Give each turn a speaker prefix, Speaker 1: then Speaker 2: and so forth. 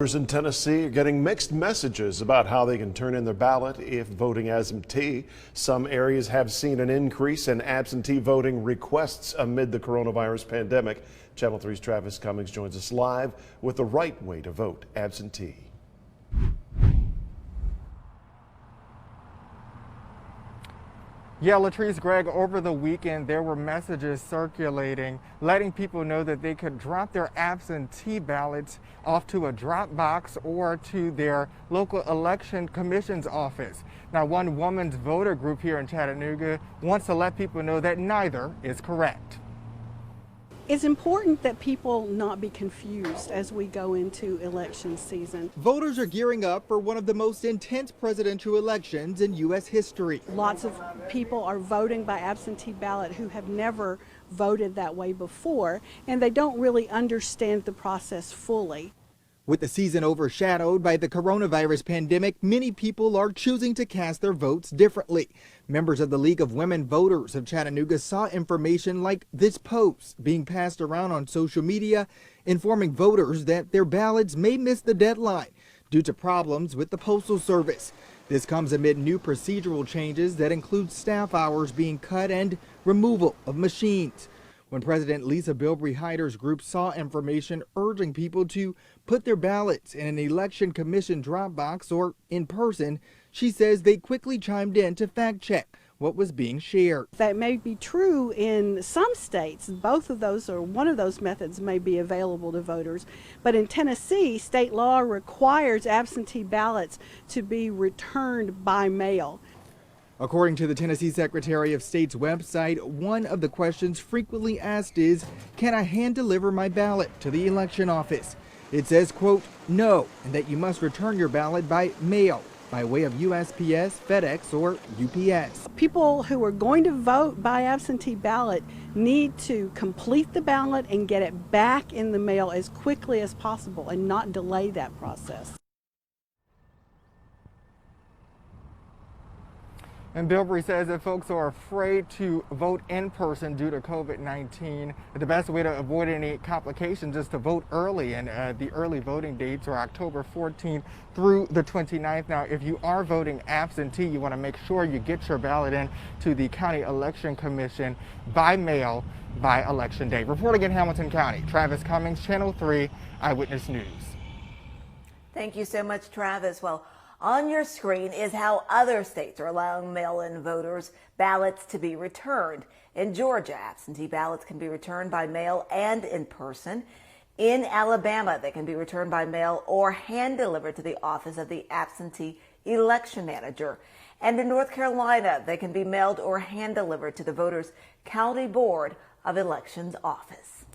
Speaker 1: Voters in Tennessee are getting mixed messages about how they can turn in their ballot if voting absentee. Some areas have seen an increase in absentee voting requests amid the coronavirus pandemic. Channel 3's Travis Cummings joins us live with the right way to vote absentee.
Speaker 2: Yeah, Latrice, Greg, over the weekend there were messages circulating letting people know that they could drop their absentee ballots off to a drop box or to their local election commission's office. Now, one woman's voter group here in Chattanooga wants to let people know that neither is correct.
Speaker 3: It's important that people not be confused as we go into election season.
Speaker 2: Voters are gearing up for one of the most intense presidential elections in U.S. history.
Speaker 3: Lots of people are voting by absentee ballot who have never voted that way before, and they don't really understand the process fully.
Speaker 2: With the season overshadowed by the coronavirus pandemic, many people are choosing to cast their votes differently. Members of the League of Women Voters of Chattanooga saw information like this post being passed around on social media, informing voters that their ballots may miss the deadline due to problems with the Postal Service. This comes amid new procedural changes that include staff hours being cut and removal of machines. When President Lisa Bilbrey-Hyder's group saw information urging people to put their ballots in an election commission drop box or in person, she says they quickly chimed in to fact check what was being shared.
Speaker 3: That may be true in some states. Both of those or one of those methods may be available to voters. But in Tennessee, state law requires absentee ballots to be returned by mail.
Speaker 2: According to the Tennessee Secretary of State's website, one of the questions frequently asked is, can I hand deliver my ballot to the election office? It says, quote, no, and that you must return your ballot by mail, by way of USPS, FedEx, or UPS.
Speaker 3: People who are going to vote by absentee ballot need to complete the ballot and get it back in the mail as quickly as possible and not delay that process.
Speaker 2: And Bilbrey says that folks are afraid to vote in person due to COVID-19. The best way to avoid any complications is to vote early, and the early voting dates are October 14th through the 29th. Now, if you are voting absentee, you want to make sure you get your ballot in to the County Election Commission by mail by Election Day. Reporting in Hamilton County, Travis Cummings, Channel 3 Eyewitness News.
Speaker 4: Thank you so much, Travis. Well, on your screen is how other states are allowing mail-in voters' ballots to be returned. In Georgia, absentee ballots can be returned by mail and in person. In Alabama, they can be returned by mail or hand-delivered to the office of the absentee election manager. And in North Carolina, they can be mailed or hand-delivered to the voters' county board of elections office.